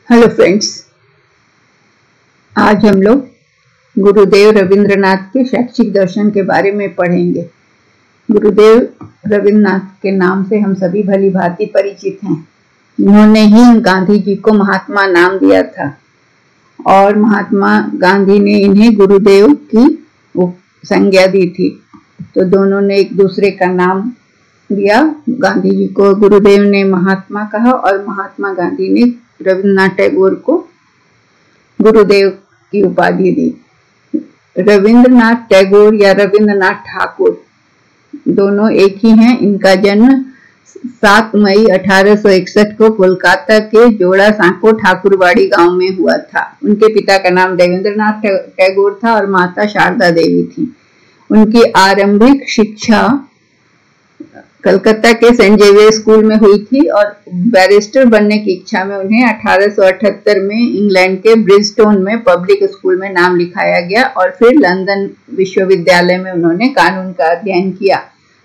Hello friends, आज हम लोग गुरुदेव रविंद्रनाथ के शैक्षिक दर्शन के बारे में पढ़ेंगे। गुरुदेव रविंद्रनाथ के नाम से हम सभी भली भांति परिचित हैं। इन्होंने ही गांधी जी को महात्मा नाम दिया था और महात्मा गांधी ने इन्हें गुरुदेव की संज्ञा दी थी, तो दोनों ने एक दूसरे का नाम दिया। गांधी जी को गुरुदेव ने महात्मा कहा और महात्मा गांधी ने रविंद्रनाथ टैगोर को गुरुदेव की उपाधि दी। रविंद्रनाथ टैगोर या रविंद्रनाथ ठाकुर दोनों एक ही हैं। इनका जन्म 7 मई 1861 को कोलकाता के जोड़ा सांको ठाकुरवाड़ी गांव में हुआ था। उनके पिता का नाम देवेंद्रनाथ टैगोर था और माता शारदा देवी थी। उनकी आरंभिक शिक्षा कलकत्ता के सेंट जेवियर स्कूल में हुई थी और बैरिस्टर बनने की इच्छा में उन्हें 1878 में इंग्लैंड के ब्रिजस्टोन में पब्लिक स्कूल में नाम लिखाया गया और फिर लंदन विश्वविद्यालय में उन्होंने कानून का अध्ययन किया।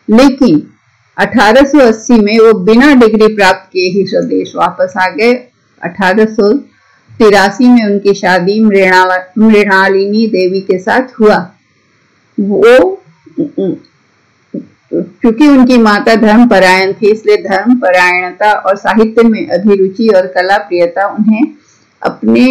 लेकिन 1880 में वो बिना डिग्री प्राप्त किए ही स्वदेश वापस आ गए। 1883 में उनकी शादी मृणालिनी देवी के साथ हुआ। वो क्योंकि उनकी माता धर्म परायण थी, इसलिए धर्म परायणता और साहित्य में अभिरुचि और कला प्रियता उन्हें अपने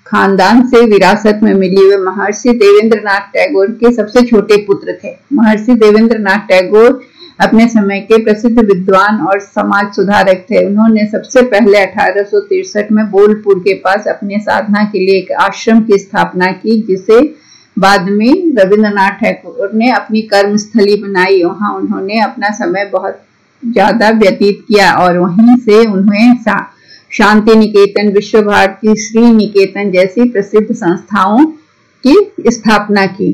खानदान से विरासत में मिली। वे महर्षि देवेंद्रनाथ टैगोर के सबसे छोटे पुत्र थे। महर्षि देवेंद्रनाथ टैगोर अपने समय के प्रसिद्ध विद्वान और समाज सुधारक थे। उन्होंने सबसे पहले 1863 में बोलपुर के पास अपने साधना के लिए एक आश्रम की स्थापना की, जिसे बाद में रविंद्रनाथ टैगोर ने अपनी कर्मस्थली बनाई। वहां उन्होंने अपना समय बहुत ज्यादा व्यतीत किया और वहीं से उन्हें शांति निकेतन, विश्व भारती, श्री निकेतन जैसी प्रसिद्ध संस्थाओं की स्थापना की।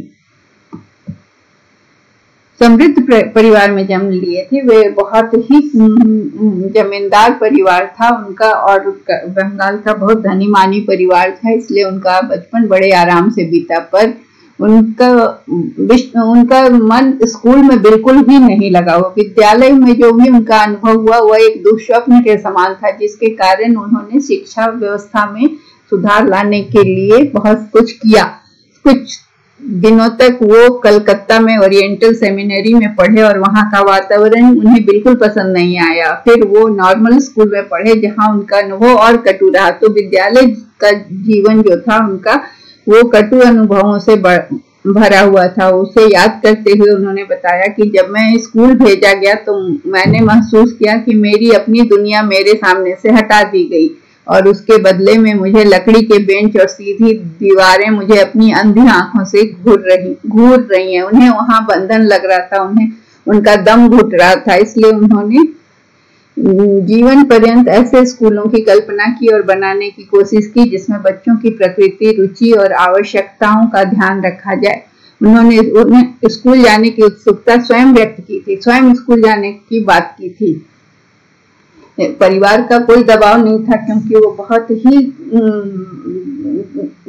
समृद्ध परिवार में जन्म लिए थे। वे बहुत ही जमींदार परिवार था उनका और बंगाल का बहुत धनी मानी परिवार था, इसलिए उनका बचपन बड़े आराम से बीता। पर उनका मन स्कूल में बिल्कुल भी नहीं लगा। वो विद्यालय में जो भी उनका अनुभव हुआ वह एक दुःस्वप्न के समान था, जिसके कारण उन्होंने शिक्षा व्यवस्था में सुधार लाने के लिए बहुत कुछ किया। कुछ दिनों तक वो कलकत्ता में ओरिएंटल सेमिनरी में पढ़े और वहां का वातावरण उन्हें बिल्कुल पसंद नहीं आया। फिर वो नॉर्मल स्कूल में पढ़े, जहां उनका अनुभव और कटु रहा। तो विद्यालय का जीवन जो था उनका वो कटु अनुभवों से भरा हुआ था। उसे याद करते हुए उन्होंने बताया कि जब मैं स्कूल भेजा गया तो मैंने महसूस किया कि मेरी अपनी दुनिया मेरे सामने से हटा दी गई और उसके बदले में मुझे लकड़ी के बेंच और सीधी दीवारें मुझे अपनी अंधी आंखों से घूर रही हैं। उन्हें वहां बंधन लग रहा था, उन्हें उनका दम घुट रहा था। इसलिए उन्होंने जीवन पर्यंत ऐसे स्कूलों की कल्पना की और बनाने की कोशिश की जिसमें बच्चों की प्रकृति, रुचि और आवश्यकताओं का ध्यान रखा जाए। उन्होंने स्कूल जाने की उत्सुकता स्वयं व्यक्त की थी, स्वयं स्कूल जाने की बात की थी। परिवार का कोई दबाव नहीं था, क्योंकि वो बहुत ही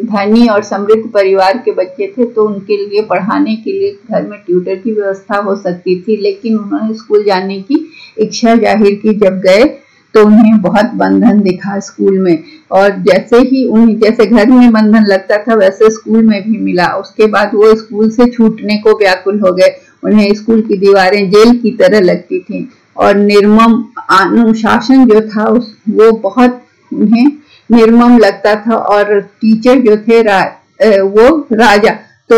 धनी और समृद्ध परिवार के बच्चे थे, तो उनके लिए पढ़ाने के लिए घर में ट्यूटर की व्यवस्था हो सकती थी। लेकिन उन्होंने स्कूल जाने की इच्छा जाहिर की। जब गए तो उन्हें बहुत बंधन दिखा स्कूल में, और जैसे घर में बंधन लगता था वैसे स्कूल में भी मिला। उसके बाद वो स्कूल से छूटने को व्याकुल हो गए। उन्हें स्कूल की दीवारें जेल की तरह लगती थी और निर्मम अनुशासन जो था वो बहुत उन्हें निर्मम लगता था। और टीचर जो थे वो राजा, तो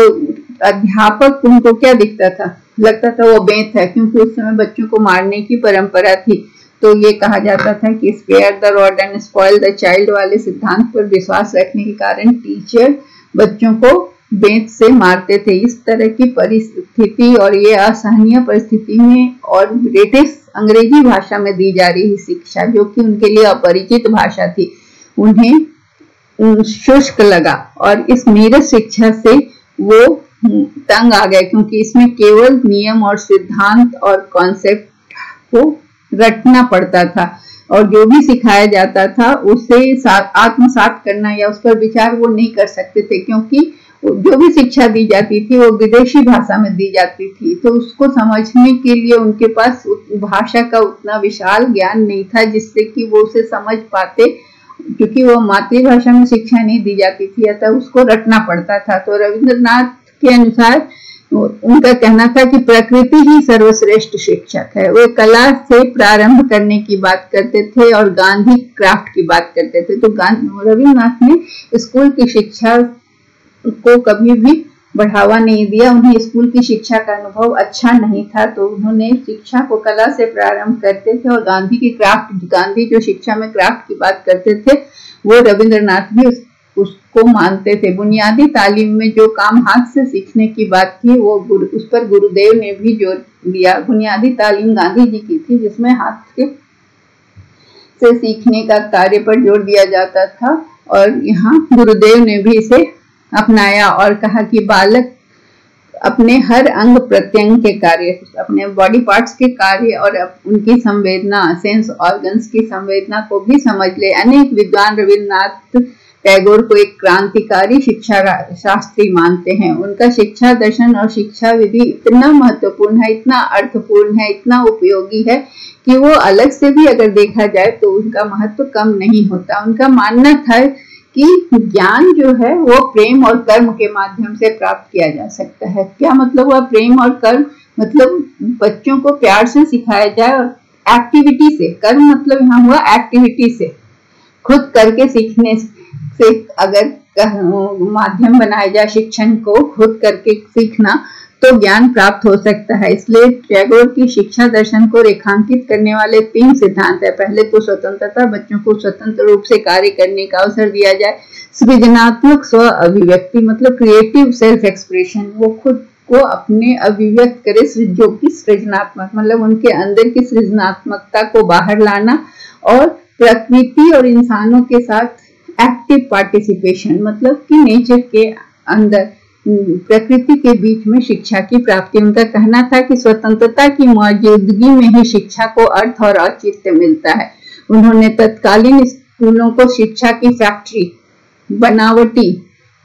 अध्यापक उनको क्या दिखता था, लगता था वो बेंत है, क्योंकि उस समय बच्चों को मारने की परंपरा थी। तो ये कहा जाता था कि spare the rod and spoil the child वाले सिद्धांत पर विश्वास रखने के कारण टीचर बच्चों को बेंत से मारते थे। इस तरह की परिस्थिति और ये असहनीय परिस्थिति में और ब्रिटिश अंग्रेजी भाषा में दी जा रही शिक्षा, जो कि उनके लिए अपरिचित भाषा थी, उन्हें शुष्क लगा और इस नीरस शिक्षा से वो तंग आ गए, क्योंकि इसमें केवल नियम और सिद्धांत और कॉन्सेप्ट को रटना पड़ता था और जो भी सिखाया जाता था उसे आत्मसात करना या उस पर विचार वो नहीं कर सकते थे, क्योंकि जो भी शिक्षा दी जाती थी वो विदेशी भाषा में दी जाती थी। तो उसको समझने के लिए उनके पास भाषा का उतना विशाल ज्ञान नहीं था जिससे कि वो उसे समझ पाते क्योंकि वो मातृभाषा में शिक्षा नहीं दी जाती थी, अतः उसको रटना पड़ता था। तो रविंद्रनाथ के अनुसार उनका कहना था कि प्रकृति ही सर्वश्रेष्ठ शिक्षक है। वे कला से प्रारंभ करने की बात करते थे और गांधी क्राफ्ट की बात करते थे। तो रविंद्रनाथ ने स्कूल की शिक्षा को कभी भी बढ़ावा नहीं दिया, उन्हें स्कूल की शिक्षा का अनुभव अच्छा नहीं था, तो उन्होंने शिक्षा को कला से प्रारंभ करते थे। और गांधी की क्राफ्ट, गांधी जो शिक्षा में क्राफ्ट की बात करते थे, वो रविंद्रनाथ भी उसको मानते थे। बुनियादी तालीम में जो काम हाथ से सीखने की बात थी, वो उस पर गुरुदेव ने भी जोर दिया। बुनियादी तालीम गांधी जी की थी, जिसमें हाथ से सीखने का कार्य पर जोर दिया जाता था, और यहाँ गुरुदेव ने भी इसे अपनाया और कहा कि बालक अपने हर अंग प्रत्यंग के कार्य, अपने बॉडी पार्ट्स के कार्य और उनकी संवेदना, सेंस ऑर्गन्स की संवेदना को भी समझ ले। अनेक विद्वान रविन्द्रनाथ टैगोर को एक क्रांतिकारी शिक्षा शास्त्री मानते हैं। उनका शिक्षा दर्शन और शिक्षा विधि इतना महत्वपूर्ण है, इतना अर्थपूर्ण है, इतना उपयोगी है कि वो अलग से भी अगर देखा जाए तो उनका महत्व कम नहीं होता। उनका मानना था कि ज्ञान जो है वो प्रेम और कर्म के माध्यम से प्राप्त किया जा सकता है। क्या मतलब हुआ प्रेम और कर्म? मतलब बच्चों को प्यार से सिखाया जाए और एक्टिविटी से, कर्म मतलब यहाँ हुआ एक्टिविटी से, खुद करके सीखने से अगर माध्यम बनाया जाए शिक्षण को, खुद करके सीखना, तो ज्ञान प्राप्त हो सकता है। इसलिए टैगोर की शिक्षा दर्शन को रेखांकित करने वाले 3 सिद्धांत है। पहले तो स्वतंत्रता, बच्चों को स्वतंत्र रूप से कार्य करने का अवसर दिया जाए। सृजनात्मक स्व अभिव्यक्ति मतलब क्रिएटिव सेल्फ एक्सप्रेशन, वो खुद को अपने अभिव्यक्त करे, जो कि सृजनात्मक मतलब उनके अंदर की सृजनात्मकता को बाहर लाना। और प्रकृति और इंसानों के साथ एक्टिव पार्टिसिपेशन मतलब कि नेचर के अंदर, प्रकृति के बीच में शिक्षा की प्राप्ति। उनका कहना था कि स्वतंत्रता की मौजूदगी में ही शिक्षा को अर्थ और औचित्य मिलता है। उन्होंने तत्कालीन स्कूलों को शिक्षा की फैक्ट्री, बनावटी,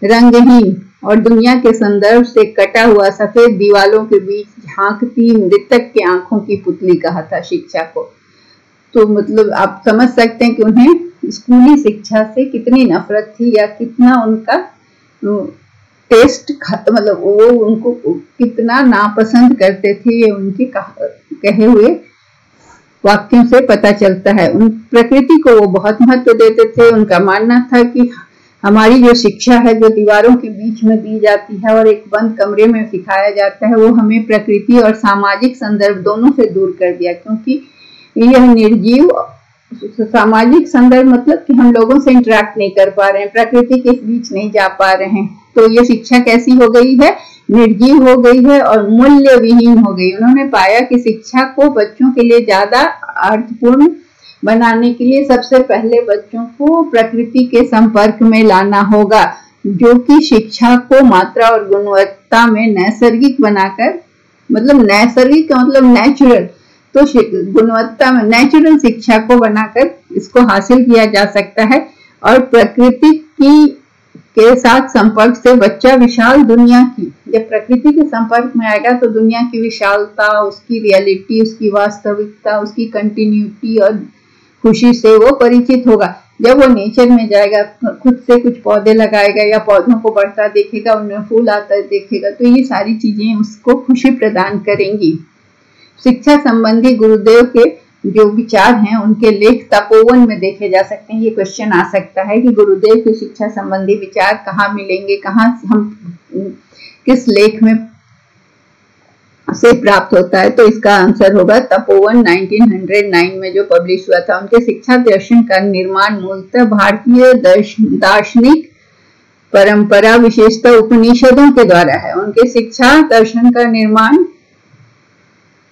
रंगहीन और दुनिया के संदर्भ से कटा हुआ सफेद दीवालों के बीच झांकती मृतक के आंखों की पुतली कहा था शिक्षा को। तो मतलब आप समझ सकते हैं कि उन्हें स्कूली शिक्षा से कितनी नफरत थी, या कितना उनका टेस्ट, मतलब वो उनको कितना नापसंद करते थे, ये उनके कहे हुए वाक्यों से पता चलता है। उन प्रकृति को वो बहुत महत्व देते थे। उनका मानना था कि हमारी जो शिक्षा है, जो दीवारों के बीच में दी जाती है और एक बंद कमरे में सिखाया जाता है, वो हमें प्रकृति और सामाजिक संदर्भ दोनों से दूर कर दिया। क्योंकि यह निर्जीव, सामाजिक संदर्भ मतलब कि हम लोगों से इंटरेक्ट नहीं कर पा रहे हैं, प्रकृति के बीच नहीं जा पा रहे हैं, तो ये शिक्षा कैसी हो गई है? निर्जीव हो गई है और मूल्य विहीन हो गई। उन्होंने पाया कि शिक्षा को बच्चों के लिए ज्यादा अर्थपूर्ण बनाने के लिए सबसे पहले बच्चों को प्रकृति के संपर्क में लाना होगा, जो कि शिक्षा को मात्रा और गुणवत्ता में नैसर्गिक बनाकर, मतलब नैसर्गिक का मतलब नेचुरल, तो गुणवत्ता में नेचुरल शिक्षा को बनाकर इसको हासिल किया जा सकता है। और प्रकृति के साथ संपर्क से बच्चा विशाल दुनिया की, जब प्रकृति के संपर्क में आएगा तो दुनिया की विशालता, उसकी रियलिटी, उसकी वास्तविकता, उसकी कंटिन्यूटी और खुशी से वो परिचित होगा। जब वो नेचर में जाएगा, खुद से कुछ पौधे लगाएगा या पौधों को बढ़ता देखेगा, उनमें फूल आता देखेगा, तो ये सारी चीजें उसको खुशी प्रदान करेंगी। शिक्षा संबंधी गुरुदेव के जो विचार हैं, उनके लेख तपोवन में देखे जा सकते हैं। ये क्वेश्चन आ सकता है कि गुरुदेव के शिक्षा संबंधी विचार कहाँ मिलेंगे, कहाँ हम किस लेख में से प्राप्त होता है? तो इसका आंसर होगा तपोवन 1909 में जो पब्लिश हुआ था। उनके शिक्षा दर्शन का निर्माण मूलतः भारतीय दार्शनिक परंपरा, विशेषतः उपनिषदों के द्वारा है। उनके शिक्षा दर्शन का निर्माण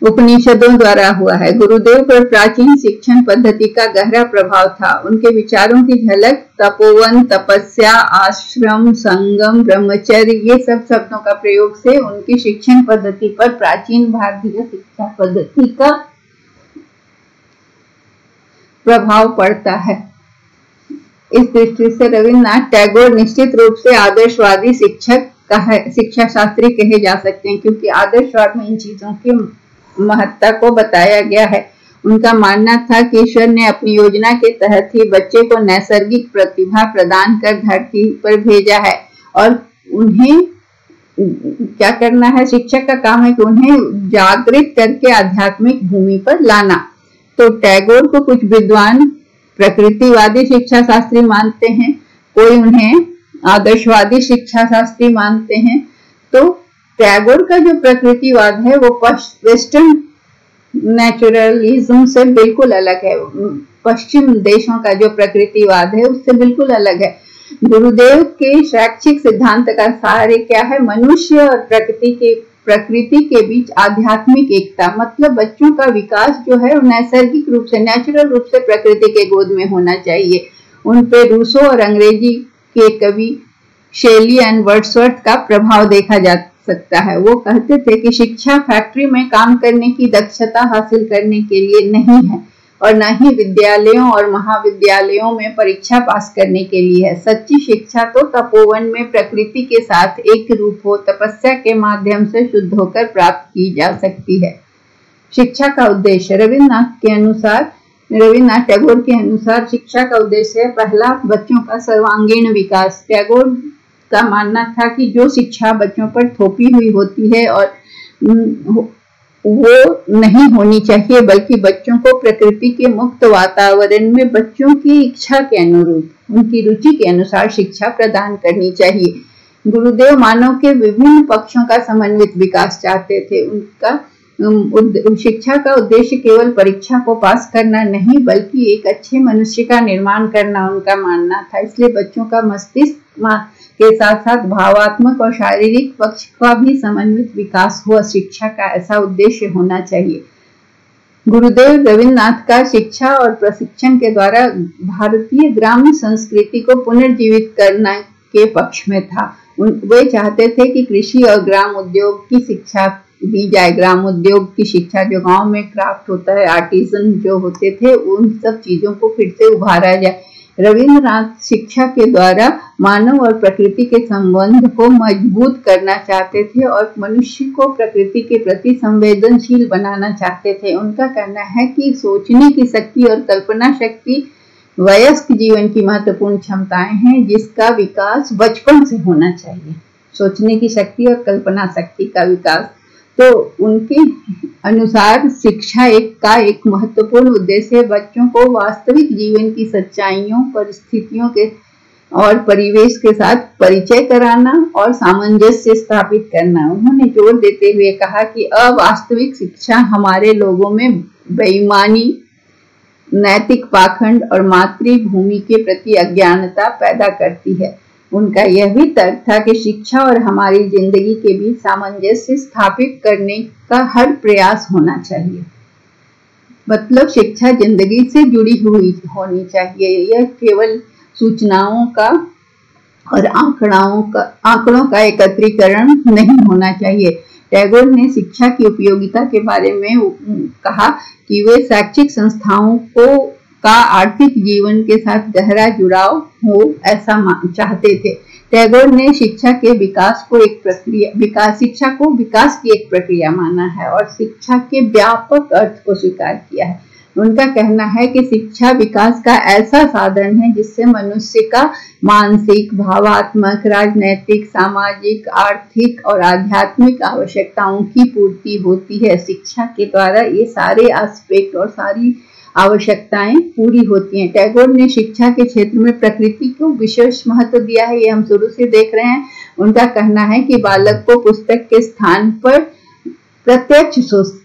उपनिषदों द्वारा हुआ है। गुरुदेव पर प्राचीन शिक्षण पद्धति का गहरा प्रभाव था। उनके विचारों की झलक तपोवन, तपस्या, आश्रम, संगम, ब्रह्मचर्य, ये सब शब्दों का प्रयोग से उनकी शिक्षण पद्धति पर प्राचीन भारतीय शिक्षा पद्धति का प्रभाव पड़ता है। इस दृष्टि से रविन्द्रनाथ टैगोर निश्चित रूप से आदर्शवादी शिक्षा शास्त्री कहे जा सकते हैं, क्योंकि आदर्शवाद में इन चीजों की महत्ता को बताया गया है। उनका मानना था कि ईश्वर ने अपनी योजना के तहत ही बच्चे को नैसर्गिक प्रतिभा प्रदान कर धरती पर भेजा है और उन्हें क्या करना है, शिक्षक का काम है कि उन्हें जागृत करके आध्यात्मिक भूमि पर लाना। तो टैगोर को कुछ विद्वान प्रकृतिवादी शिक्षा शास्त्री मानते हैं, कोई उन्हें आदर्शवादी शिक्षा शास्त्री मानते हैं। तो टैगोर का जो प्रकृतिवाद है वो वेस्टर्न नेचुरलिज्म से बिल्कुल अलग है। पश्चिम देशों का जो प्रकृतिवाद है उससे बिल्कुल अलग है। गुरुदेव के शैक्षिक सिद्धांत का सार क्या है, मनुष्य और प्रकृति के बीच आध्यात्मिक एकता। मतलब बच्चों का विकास जो है नैसर्गिक रूप से, नेचुरल रूप से प्रकृति के गोद में होना चाहिए। उन पे रूसो और अंग्रेजी के कवि शेली एंड वर्ड्सवर्थ का प्रभाव देखा जा सकता है। वो कहते थे कि शिक्षा फैक्ट्री में काम करने की दक्षता हासिल करने के लिए नहीं है और न ही विद्यालयों और महाविद्यालयों में परीक्षा पास करने के लिए है। सच्ची शिक्षा तो तपोवन में प्रकृति के साथ एक रूप हो, तपस्या के माध्यम से शुद्ध होकर प्राप्त की जा सकती है। शिक्षा का उद्देश्य रविन्द्रनाथ टैगोर के अनुसार शिक्षा का उद्देश्य है, पहला, बच्चों का सर्वांगीण विकास। टैगोर का मानना था कि जो शिक्षा बच्चों पर थोपी हुई होती है और वो नहीं होनी चाहिए, बल्कि बच्चों को प्रकृति के मुक्त वातावरण में बच्चों की इच्छा के अनुरूप, उनकी रुचि के अनुसार शिक्षा प्रदान करनी चाहिए। गुरुदेव मानव के विभिन्न पक्षों का समन्वित विकास चाहते थे। उनका शिक्षा का उद्देश्य केवल परीक्षा को पास करना नहीं, बल्कि एक अच्छे मनुष्य का निर्माण करना उनका मानना था। इसलिए बच्चों का मस्तिष्क के साथ साथ भावात्मक और शारीरिक पक्ष का भी समन्वित विकास हुआ, शिक्षा का ऐसा उद्देश्य होना चाहिए। गुरुदेव रविन्द्रनाथ का शिक्षा और प्रशिक्षण के द्वारा भारतीय ग्रामीण संस्कृति को पुनर्जीवित करने के पक्ष में था। वे चाहते थे कि कृषि और ग्राम उद्योग की शिक्षा दी जाए। ग्राम उद्योग की शिक्षा, जो गांव में क्राफ्ट होता है, आर्टिजन जो होते थे, उन सब चीजों को फिर से उभारा जाए। रविन्द्रनाथ शिक्षा के द्वारा मानव और प्रकृति के संबंध को मजबूत करना चाहते थे और मनुष्य को प्रकृति के प्रति संवेदनशील बनाना चाहते थे। उनका कहना है कि सोचने की शक्ति और कल्पना शक्ति वयस्क जीवन की महत्वपूर्ण क्षमताएं हैं, जिसका विकास बचपन से होना चाहिए। सोचने की शक्ति और कल्पना शक्ति का विकास। तो उनके अनुसार शिक्षा का एक महत्वपूर्ण उद्देश्य बच्चों को वास्तविक जीवन की सच्चाइयों, परिस्थितियों के और परिवेश के साथ परिचय कराना और सामंजस्य स्थापित करना। उन्होंने जोर देते हुए कहा कि अवास्तविक शिक्षा हमारे लोगों में बेईमानी, नैतिक पाखंड और मातृभूमि के प्रति अज्ञानता पैदा करती है। उनका यह भी तर्क था कि शिक्षा और हमारी जिंदगी के बीच सामंजस्य स्थापित करने का हर प्रयास होना चाहिए। मतलब शिक्षा जिंदगी से जुड़ी हुई होनी चाहिए। यह केवल सूचनाओं का और आंकड़ों का एकत्रीकरण नहीं होना चाहिए। टैगोर ने शिक्षा की उपयोगिता के बारे में कहा कि वे शैक्षिक संस्थाओं का आर्थिक जीवन के साथ गहरा जुड़ाव हो, ऐसा चाहते थे। टैगोर ने शिक्षा के विकास को शिक्षा को विकास की एक प्रक्रिया माना है और शिक्षा के व्यापक अर्थ को स्वीकार किया है। उनका कहना है कि शिक्षा विकास का ऐसा साधन है जिससे मनुष्य का मानसिक, भावात्मक, राजनैतिक, सामाजिक, आर्थिक और आध्यात्मिक आवश्यकताओं की पूर्ति होती है। शिक्षा के द्वारा ये सारे एस्पेक्ट और सारी आवश्यकताएं पूरी होती हैं। टैगोर ने शिक्षा के क्षेत्र में प्रकृति को विशेष महत्व दिया है, ये हम शुरू से देख रहे हैं। उनका कहना है कि बालक को पुस्तक के स्थान पर प्रत्यक्ष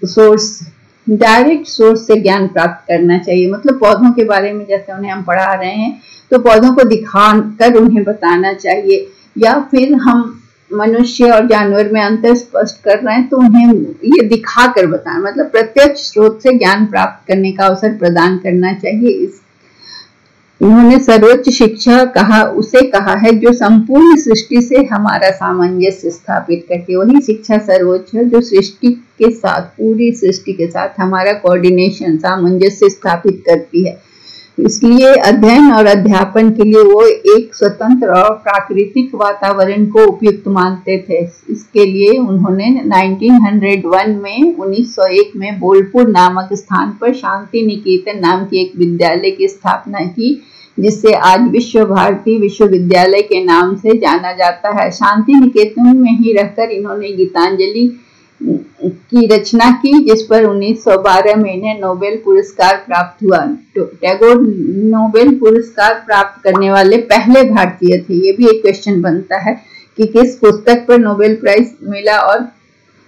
सोर्स, डायरेक्ट सोर्स से ज्ञान प्राप्त करना चाहिए। मतलब पौधों के बारे में जैसे उन्हें हम पढ़ा रहे हैं तो पौधों को दिखाकर उन्हें बताना चाहिए, या फिर हम मनुष्य और जानवर में अंतर स्पष्ट कर रहे हैं तो उन्हें ये दिखा कर बताएं। मतलब प्रत्यक्ष स्रोत से ज्ञान प्राप्त करने का अवसर प्रदान करना चाहिए। उन्होंने सर्वोच्च शिक्षा कहा है जो संपूर्ण सृष्टि से हमारा सामंजस्य स्थापित करती है। वही शिक्षा सर्वोच्च है जो सृष्टि के साथ, पूरी सृष्टि के साथ हमारा कोऑर्डिनेशन, सामंजस्य स्थापित करती है। इसलिए अध्ययन और अध्यापन के लिए वो एक स्वतंत्र और प्राकृतिक वातावरण को उपयुक्त मानते थे। इसके लिए उन्होंने 1901 में बोलपुर नामक स्थान पर शांति निकेतन नाम की एक विद्यालय की स्थापना की, जिसे आज विश्व भारती विश्वविद्यालय के नाम से जाना जाता है। शांति निकेतन में ही रहकर इन्होंने गीतांजलि की रचना की, जिस पर 1912 में इन्हें नोबेल पुरस्कार प्राप्त हुआ। टैगोर नोबेल पुरस्कार प्राप्त करने वाले पहले भारतीय थे। ये भी एक क्वेश्चन बनता है कि किस पुस्तक पर नोबेल प्राइज मिला और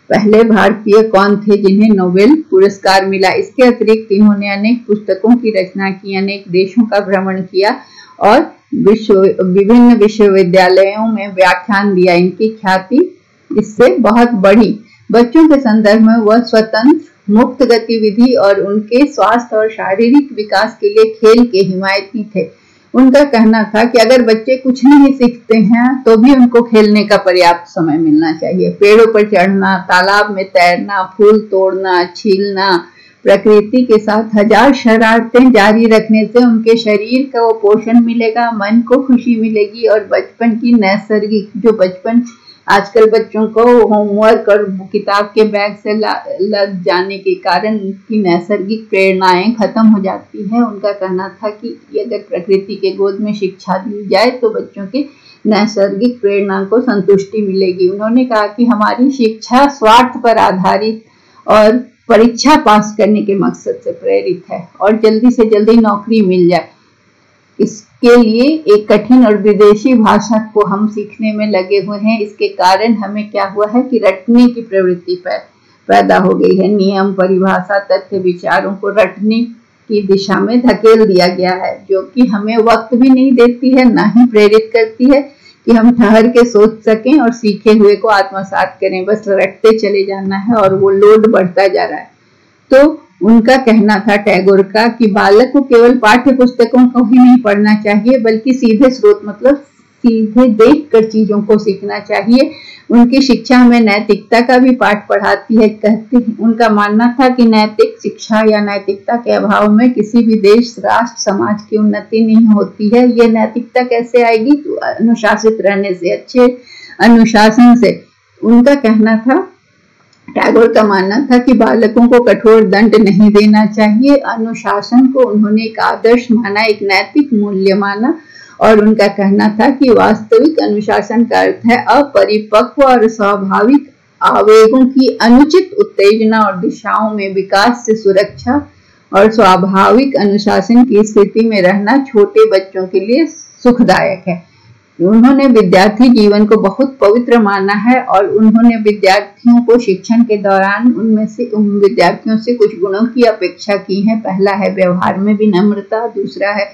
पहले भारतीय कौन थे जिन्हें नोबेल पुरस्कार मिला। इसके अतिरिक्त इन्होंने अनेक पुस्तकों की रचना की, अनेक देशों का भ्रमण किया और विभिन्न विश्वविद्यालयों में व्याख्यान दिया। इनकी ख्याति इससे बहुत बढ़ी। बच्चों के संदर्भ में वह स्वतंत्र मुक्त गतिविधि और उनके स्वास्थ्य और शारीरिक विकास के लिए खेल के हिमायती थे। उनका कहना था कि अगर बच्चे कुछ नहीं सीखते हैं तो भी उनको खेलने का पर्याप्त समय मिलना चाहिए। पेड़ों पर चढ़ना, तालाब में तैरना, फूल तोड़ना, छीलना, प्रकृति के साथ हजार शरारतें जारी रखने से उनके शरीर को पोषण मिलेगा, मन को खुशी मिलेगी और बचपन की नैसर्गिक जो बचपन आजकल बच्चों को होमवर्क और किताब के बैग से लग जाने के कारण उनकी नैसर्गिक प्रेरणाएं खत्म हो जाती हैं। उनका कहना था कि अगर प्रकृति के गोद में शिक्षा दी जाए तो बच्चों के नैसर्गिक प्रेरणा को संतुष्टि मिलेगी। उन्होंने कहा कि हमारी शिक्षा स्वार्थ पर आधारित और परीक्षा पास करने के मकसद से प्रेरित है और जल्दी से जल्दी नौकरी मिल जाए, इसके लिए एक कठिन और विदेशी भाषा को हम सीखने में लगे हुए हैं। इसके कारण हमें क्या हुआ है कि रटने की प्रवृत्ति पैदा हो गई है। नियम, परिभाषा, तथ्य, विचारों को रटने की दिशा में धकेल दिया गया है, जो कि हमें वक्त भी नहीं देती है, ना ही प्रेरित करती है कि हम ठहर के सोच सकें और सीखे हुए को आत्मसात करें। बस रटते चले जाना है और वो लोड बढ़ता जा रहा है। तो उनका कहना था टैगोर का कि बालक को केवल पाठ्य पुस्तकों को ही नहीं पढ़ना चाहिए, बल्कि सीधे स्रोत मतलब सीधे देखकर चीजों को सीखना चाहिए। उनकी शिक्षा हमें नैतिकता का भी पाठ पढ़ाती है। उनका मानना था कि नैतिक शिक्षा या नैतिकता के अभाव में किसी भी देश, राष्ट्र, समाज की उन्नति नहीं होती है। ये नैतिकता कैसे आएगी? तो अनुशासित रहने से, अच्छे अनुशासन से। उनका कहना था, टैगोर का मानना था कि बालकों को कठोर दंड नहीं देना चाहिए। अनुशासन को उन्होंने एक आदर्श माना, एक नैतिक मूल्य माना और उनका कहना था कि वास्तविक अनुशासन का अर्थ है अपरिपक्व और स्वाभाविक आवेगों की अनुचित उत्तेजना और दिशाओं में विकास से सुरक्षा और स्वाभाविक अनुशासन की स्थिति में रहना छोटे बच्चों के लिए सुखदायक है। उन्होंने विद्यार्थी जीवन को बहुत पवित्र माना है और उन्होंने विद्यार्थियों को शिक्षण के दौरान उन विद्यार्थियों से कुछ गुणों की अपेक्षा की है। पहला है व्यवहार में विनम्रता, दूसरा है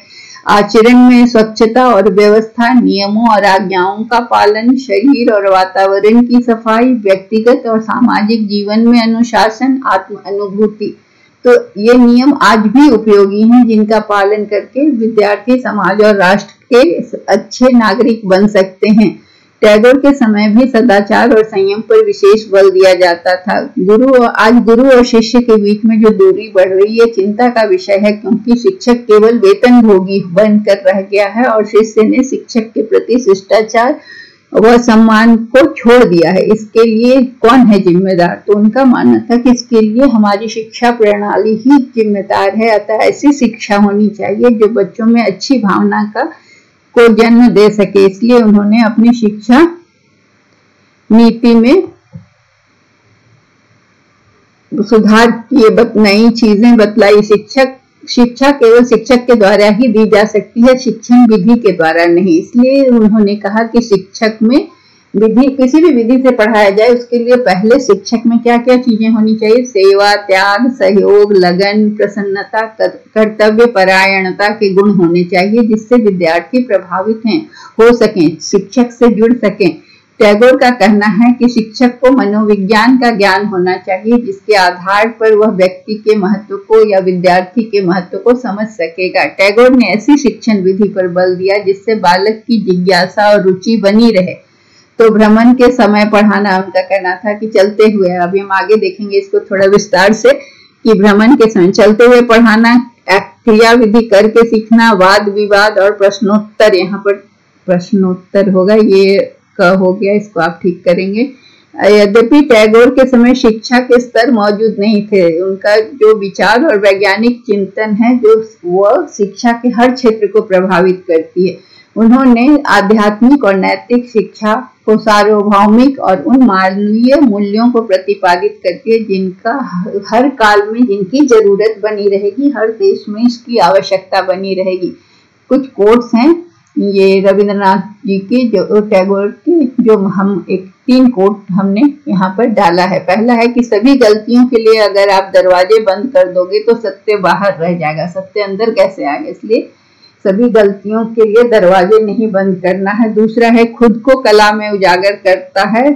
आचरण में स्वच्छता और व्यवस्था, नियमों और आज्ञाओं का पालन, शरीर और वातावरण की सफाई, व्यक्तिगत और सामाजिक जीवन में अनुशासन, आत्म अनुभूति। तो ये नियम आज भी उपयोगी हैं, जिनका पालन करके विद्यार्थी समाज और राष्ट्र के अच्छे नागरिक बन सकते हैं। टैगोर के समय भी सदाचार और संयम पर विशेष बल दिया जाता था। आज गुरु और शिष्य के बीच में जो दूरी बढ़ रही है, चिंता का विषय है, क्योंकि शिक्षक केवल वेतन भोगी बनकर रह गया है और शिष्य ने शिक्षक के प्रति शिष्टाचार वह सम्मान को छोड़ दिया है। इसके लिए कौन है जिम्मेदार? तो उनका मानना था कि इसके लिए हमारी शिक्षा प्रणाली ही जिम्मेदार है। अतः ऐसी शिक्षा होनी चाहिए जो बच्चों में अच्छी भावना को जन्म दे सके। इसलिए उन्होंने अपनी शिक्षा नीति में सुधार किए, नई चीजें बतलाई। शिक्षा केवल शिक्षक के द्वारा ही दी जा सकती है, शिक्षण विधि के द्वारा नहीं। इसलिए उन्होंने कहा कि शिक्षक में विधि, किसी भी विधि से पढ़ाया जाए उसके लिए पहले शिक्षक में क्या क्या चीजें होनी चाहिए? सेवा, त्याग, सहयोग, लगन, प्रसन्नता, कर्तव्य परायणता के गुण होने चाहिए, जिससे विद्यार्थी प्रभावित हो सकें, शिक्षक से जुड़ सकें। टैगोर का कहना है कि शिक्षक को मनोविज्ञान का ज्ञान होना चाहिए, जिसके आधार पर वह व्यक्ति के महत्व को या विद्यार्थी के महत्व को समझ सकेगा। टैगोर ने ऐसी शिक्षण विधि पर बल दिया जिससे बालक की जिज्ञासा और रुचि बनी रहे। तो भ्रमण के समय पढ़ाना, उनका कहना था कि चलते हुए, अभी हम आगे देखेंगे इसको थोड़ा विस्तार से, कि भ्रमण के समय चलते हुए पढ़ाना, क्रिया विधि करके सीखना, वाद विवाद और प्रश्नोत्तर, यहाँ पर प्रश्नोत्तर होगा, ये क हो गया, इसको आप ठीक करेंगे। यद्यपि टैगोर के समय शिक्षा के स्तर मौजूद नहीं थे, उनका जो विचार और वैज्ञानिक चिंतन है जो वह शिक्षा के हर क्षेत्र को प्रभावित करती है। उन्होंने आध्यात्मिक और नैतिक शिक्षा को सार्वभौमिक और उन मानवीय मूल्यों को प्रतिपादित करती है जिनका हर काल में जिनकी जरूरत बनी रहेगी, हर देश में इसकी आवश्यकता बनी रहेगी। कुछ कोट्स हैं ये रविंद्रनाथ जी के, जो टैगोर के, जो हम एक 3 कोट हमने यहाँ पर डाला है। पहला है कि सभी गलतियों के लिए अगर आप दरवाजे बंद कर दोगे तो सत्य बाहर रह जाएगा, सत्य अंदर कैसे आएगा, इसलिए सभी गलतियों के लिए दरवाजे नहीं बंद करना है। दूसरा है खुद को कला में उजागर करता है,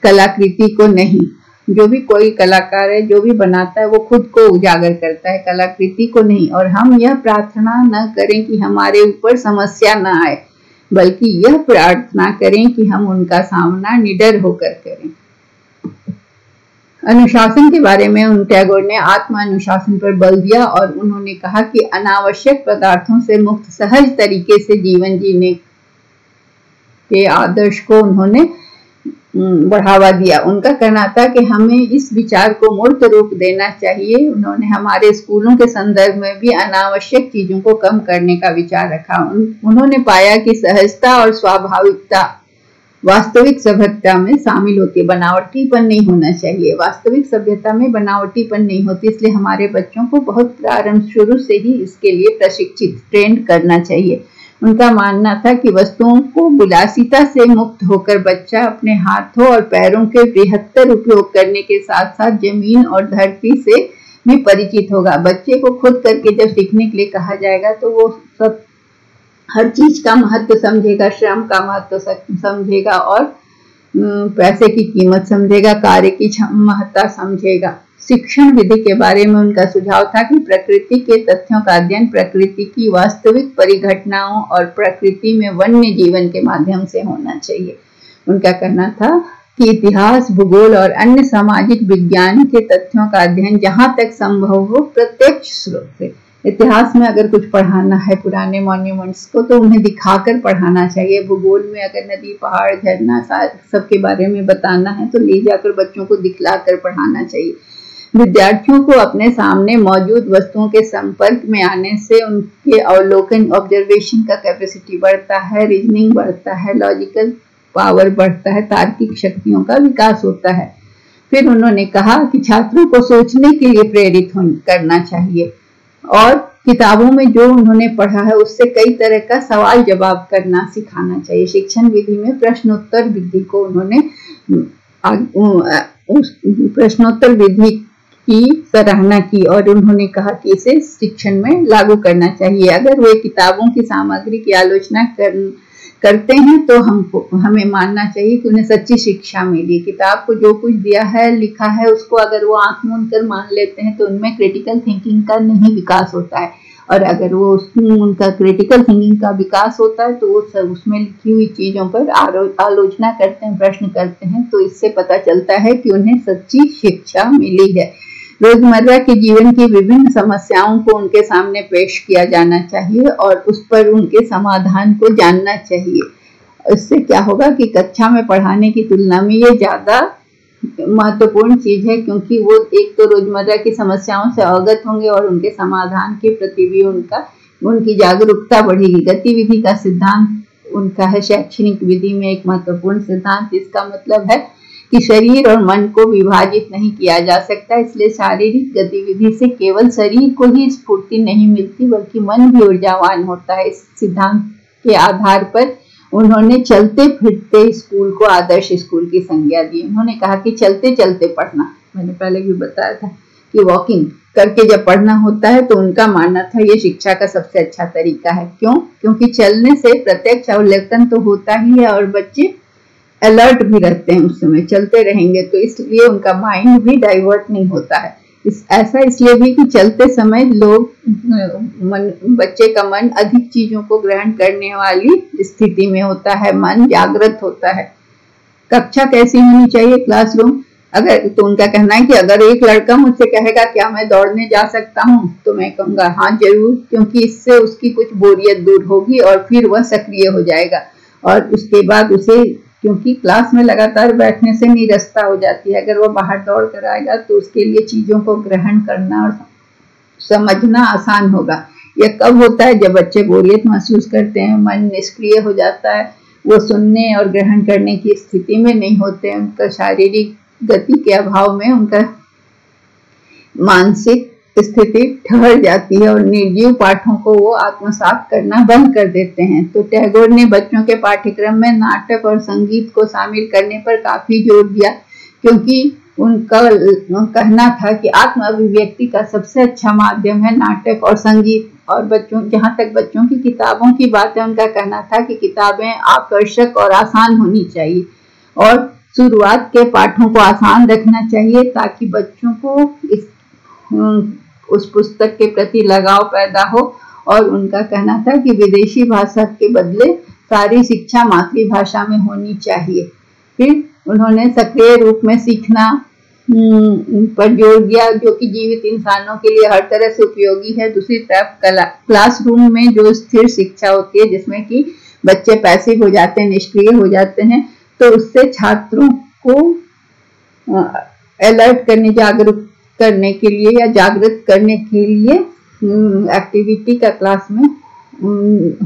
कलाकृति को नहीं। जो भी कोई कलाकार है, जो भी बनाता है, वो खुद को उजागर करता है, कलाकृति को नहीं। और हम यह प्रार्थना न करें कि हमारे ऊपर समस्या न आए, बल्कि यह प्रार्थना करें कि हम उनका सामना निडर होकर करें। अनुशासन के बारे में टैगोर ने आत्म अनुशासन पर बल दिया और उन्होंने कहा कि अनावश्यक पदार्थों से मुक्त सहज तरीके से जीवन जीने के आदर्श को उन्होंने बढ़ावा दिया। उनका कहना था कि हमें इस विचार को मूर्त रूप देना चाहिए। उन्होंने हमारे स्कूलों के संदर्भ में भी अनावश्यक चीजों को कम करने का विचार रखा। उन्होंने पाया कि सहजता और स्वाभाविकता वास्तविक सभ्यता में शामिल होती है, बनावटीपन नहीं होना चाहिए। वास्तविक सभ्यता में बनावटीपन नहीं होती, इसलिए हमारे बच्चों को बहुत प्रारंभ शुरू से ही इसके लिए प्रशिक्षित ट्रेंड करना चाहिए। उनका मानना था कि वस्तुओं को विलासिता से मुक्त होकर बच्चा अपने हाथों और पैरों के बृहत्तर उपयोग करने के साथ साथ जमीन और धरती से भी परिचित होगा। बच्चे को खुद करके जब सीखने के लिए कहा जाएगा तो वो सब हर चीज का महत्व समझेगा, श्रम का महत्व समझेगा और पैसे की कीमत समझेगा, कार्य की महत्ता समझेगा। शिक्षण विधि के बारे में उनका सुझाव था कि प्रकृति के तथ्यों का अध्ययन प्रकृति की वास्तविक परिघटनाओं और प्रकृति में वन्य जीवन के माध्यम से होना चाहिए। उनका कहना था कि इतिहास, भूगोल और अन्य सामाजिक विज्ञान के तथ्यों का अध्ययन जहां तक संभव हो प्रत्यक्ष स्रोत से। इतिहास में अगर कुछ पढ़ाना है पुराने मॉन्यूमेंट्स को तो उन्हें दिखाकर पढ़ाना चाहिए। भूगोल में अगर नदी, पहाड़, झरना सबके बारे में बताना है तो ले जाकर बच्चों को दिखलाकर पढ़ाना चाहिए। विद्यार्थियों को अपने सामने मौजूद वस्तुओं के संपर्क में आने से उनके अवलोकन, ऑब्जर्वेशन का कैपेसिटी बढ़ता है, रीजनिंग बढ़ता है, लॉजिकल पावर बढ़ता है, तार्किक शक्तियों का विकास होता है। फिर उन्होंने कहा कि छात्रों को सोचने के लिए प्रेरित करना चाहिए और किताबों में जो उन्होंने पढ़ा है उससे कई तरह का सवाल जवाब करना सिखाना चाहिए। शिक्षण विधि में प्रश्नोत्तर विधि को उन्होंने प्रश्नोत्तर विधि की सराहना की और उन्होंने कहा कि इसे शिक्षण में लागू करना चाहिए। अगर वे किताबों की सामग्री की आलोचना करते हैं तो हमें मानना चाहिए कि उन्हें सच्ची शिक्षा मिली। किताब को जो कुछ दिया है, लिखा है, उसको अगर वो आंख मूंद कर मान लेते हैं तो उनमें क्रिटिकल थिंकिंग का नहीं विकास होता है, और अगर वो उनका क्रिटिकल थिंकिंग का विकास होता है तो वो सब उसमें लिखी हुई चीजों पर आलोचना करते हैं, प्रश्न करते हैं, तो इससे पता चलता है कि उन्हें सच्ची शिक्षा मिली है। रोजमर्रा के जीवन की विभिन्न समस्याओं को उनके सामने पेश किया जाना चाहिए और उस पर उनके समाधान को जानना चाहिए। इससे क्या होगा कि कक्षा में पढ़ाने की तुलना में ये ज्यादा महत्वपूर्ण चीज है, क्योंकि वो एक तो रोजमर्रा की समस्याओं से अवगत होंगे और उनके समाधान के प्रति भी उनकी जागरूकता बढ़ेगी। गतिविधि का सिद्धांत उनका है शैक्षणिक विधि में एक महत्वपूर्ण सिद्धांत। इसका मतलब है कि शरीर और मन को विभाजित नहीं किया जा सकता, इसलिए शारीरिक गतिविधि से केवल शरीर को ही स्फूर्ति नहीं मिलती बल्कि मन भी ऊर्जावान होता है। इस सिद्धांत के आधार पर उन्होंने चलते फिरते स्कूल को आदर्श स्कूल की संज्ञा दी। उन्होंने कहा कि चलते चलते पढ़ना, मैंने पहले भी बताया था कि वॉकिंग करके जब पढ़ना होता है तो उनका मानना था ये शिक्षा का सबसे अच्छा तरीका है। क्यों? क्योंकि चलने से प्रत्यक्ष अवलोकन तो होता ही है और बच्चे अलर्ट भी रहते हैं, उस समय चलते रहेंगे तो इसलिए उनका माइंड भी डाइवर्ट नहीं होता है। ऐसा इसलिए भी कि चलते समय बच्चे का मन अधिक चीजों को ग्रहण करने वाली स्थिति में होता है, मन जागृत होता है। कक्षा कैसी होनी चाहिए? क्लासरूम अगर तो उनका कहना है कि अगर एक लड़का मुझसे कहेगा क्या मैं दौड़ने जा सकता हूँ, तो मैं कहूँगा हाँ जरूर, क्योंकि इससे उसकी कुछ बोरियत दूर होगी और फिर वह सक्रिय हो जाएगा। और उसके बाद उसे, क्योंकि क्लास में लगातार बैठने से नीरसता हो जाती है, अगर वो बाहर दौड़ कर आएगा तो उसके लिए चीजों को ग्रहण करना और समझना आसान होगा। यह कब होता है? जब बच्चे बोरियत महसूस करते हैं, मन निष्क्रिय हो जाता है, वो सुनने और ग्रहण करने की स्थिति में नहीं होते, उनका शारीरिक गति के अभाव में उनका मानसिक स्थिति ठहर जाती है और निर्जीव पाठों को वो आत्मसात करना बंद कर देते हैं। तो टैगोर ने बच्चों के पाठ्यक्रम में नाटक और संगीत को शामिल करने पर काफी जोर दिया, क्योंकि उनका कहना था कि आत्म अभिव्यक्ति का सबसे अच्छा माध्यम है नाटक और संगीत। और बच्चों, जहाँ तक बच्चों की किताबों की बात है, उनका कहना था कि किताबें आकर्षक और आसान होनी चाहिए और शुरुआत के पाठों को आसान रखना चाहिए, ताकि बच्चों को उस पुस्तक के प्रति लगाव पैदा हो। और उनका कहना था कि विदेशी भाषा के बदले सारी शिक्षा मातृभाषा में होनी चाहिए। फिर उन्होंने सक्रिय रूप में सीखना पर जोर दिया, जो कि जीवित इंसानों के लिए हर तरह से उपयोगी है। दूसरी तरफ क्लासरूम में जो स्थिर शिक्षा होती है, जिसमें कि बच्चे पैसिव हो जाते हैं, निष्क्रिय हो जाते हैं, तो उससे छात्रों को अलर्ट करने, जागरूक करने के लिए या जागृत करने के लिए एक्टिविटी का क्लास में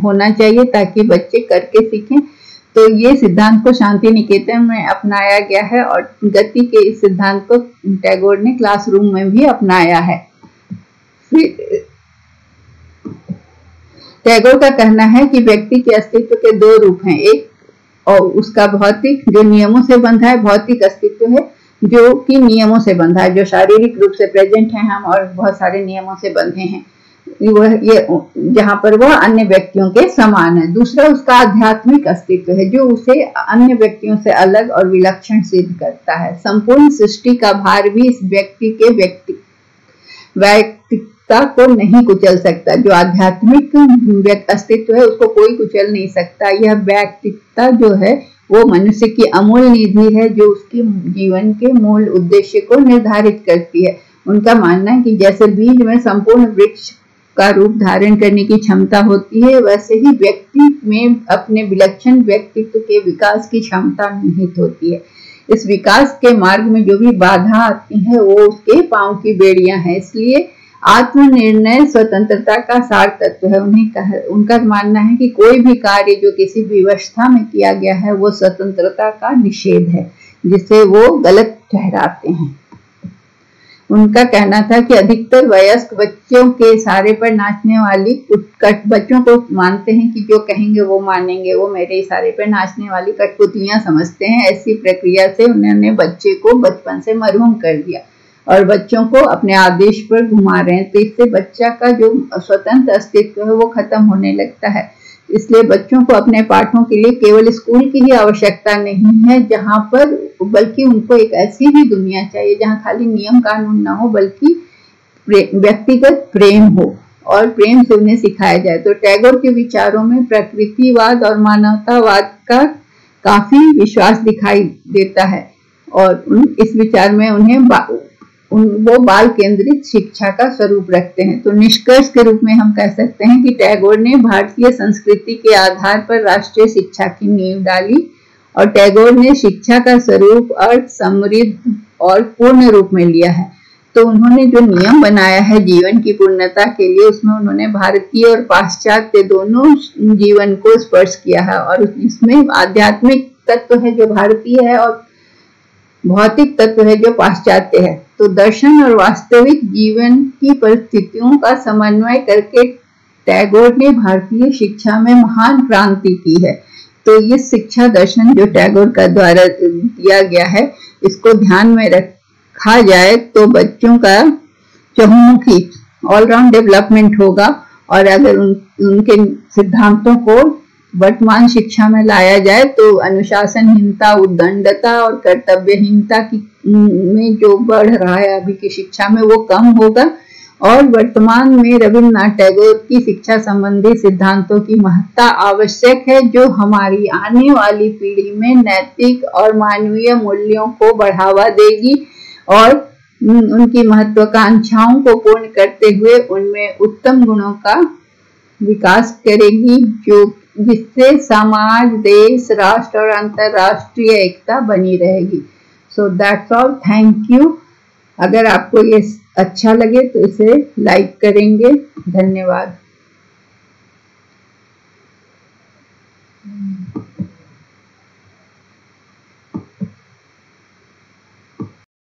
होना चाहिए, ताकि बच्चे करके सीखें। तो ये सिद्धांत को शांति निकेतन में अपनाया गया है और गति के इस सिद्धांत को टैगोर ने क्लासरूम में भी अपनाया है। टैगोर का कहना है कि व्यक्ति के अस्तित्व के दो रूप हैं, एक और उसका भौतिक जो नियमों से बंधा है, भौतिक अस्तित्व है जो कि नियमों से बंधा है, जो शारीरिक रूप से प्रेजेंट है हम और बहुत सारे नियमों से बंधे हैं, ये जहाँ पर वह अन्य व्यक्तियों के समान है। दूसरा उसका आध्यात्मिक अस्तित्व है, जो उसे अन्य व्यक्तियों से अलग और विलक्षण सिद्ध करता है। संपूर्ण सृष्टि का भार भी इस व्यक्ति के वैयक्तिकता को नहीं कुचल सकता। जो आध्यात्मिक अस्तित्व है उसको कोई कुचल नहीं सकता। यह वैयक्तिकता जो है वो मनुष्य की अमूल्य निधि है, जो उसके जीवन के मूल उद्देश्य को निर्धारित करती है। उनका मानना है कि जैसे बीज में संपूर्ण वृक्ष का रूप धारण करने की क्षमता होती है, वैसे ही व्यक्ति में अपने विलक्षण व्यक्तित्व के विकास की क्षमता निहित होती है। इस विकास के मार्ग में जो भी बाधा आती है वो उसके पांव की बेड़ियां हैं। इसलिए आत्मनिर्णय स्वतंत्रता का सार तत्व है। उनका मानना है कि कोई भी कार्य जो किसी व्यवस्था में किया गया है वो स्वतंत्रता का निषेध है, जिसे वो गलत ठहराते हैं। उनका कहना था कि अधिकतर वयस्क बच्चों के इशारे पर नाचने वाली बच्चों को मानते हैं कि जो कहेंगे वो मानेंगे, वो मेरे इशारे पर नाचने वाली कठपुतलियां समझते हैं। ऐसी प्रक्रिया से उन्होंने बच्चे को बचपन से मरहूम कर दिया और बच्चों को अपने आदेश पर घुमा रहे हैं। तो इससे बच्चा का जो स्वतंत्र अस्तित्व है वो खत्म होने लगता है। इसलिए बच्चों को अपने पाठों के लिए केवल स्कूल की ही आवश्यकता नहीं है, जहाँ पर बल्कि उनको एक ऐसी भी दुनिया चाहिए जहाँ खाली नियम कानून ना हो, बल्कि व्यक्तिगत प्रेम हो और प्रेम से उन्हें सिखाया जाए। तो टैगोर के विचारों में प्रकृतिवाद और मानवतावाद का काफी विश्वास दिखाई देता है और इस विचार में वो बाल केंद्रित शिक्षा का स्वरूप रखते हैं। तो निष्कर्ष के रूप में हम कह सकते हैं कि टैगोर ने भारतीय संस्कृति के आधार पर राष्ट्रीय शिक्षा की नींव डाली और टैगोर ने शिक्षा का स्वरूप अर्थ समृद्ध और पूर्ण रूप में लिया है। तो उन्होंने जो नियम बनाया है जीवन की पूर्णता के लिए, उसमें उन्होंने भारतीय और पाश्चात्य दोनों जीवन को स्पर्श किया है और इसमें आध्यात्मिक तत्व है जो भारतीय है और भौतिक तत्व है जो पाश्चात्य है। तो दर्शन और वास्तविक जीवन की परिस्थितियों का समन्वय करके टैगोर ने भारतीय शिक्षा में महान क्रांति की है। तो ये शिक्षा दर्शन जो टैगोर का द्वारा दिया गया है, इसको ध्यान में रखा जाए तो बच्चों का चहुमुखी ऑलराउंड डेवलपमेंट होगा। और अगर उनके सिद्धांतों को वर्तमान शिक्षा में लाया जाए तो अनुशासनहीनता, उद्दंडता और कर्तव्यहीनता में जो बढ़ रहा है अभी की शिक्षा में वो कम होगा और वर्तमान में रविन्द्रनाथ टैगोर की शिक्षा संबंधी सिद्धांतों की महत्ता आवश्यक है, जो हमारी आने वाली पीढ़ी में नैतिक और मानवीय मूल्यों को बढ़ावा देगी और उनकी महत्वाकांक्षाओं को पूर्ण करते हुए उनमें उत्तम गुणों का विकास करेगी, जो जिससे समाज, देश, राष्ट्र और अंतरराष्ट्रीय एकता बनी रहेगी। So that's all. Thank you. अगर आपको ये अच्छा लगे तो इसे लाइक करेंगे। धन्यवाद।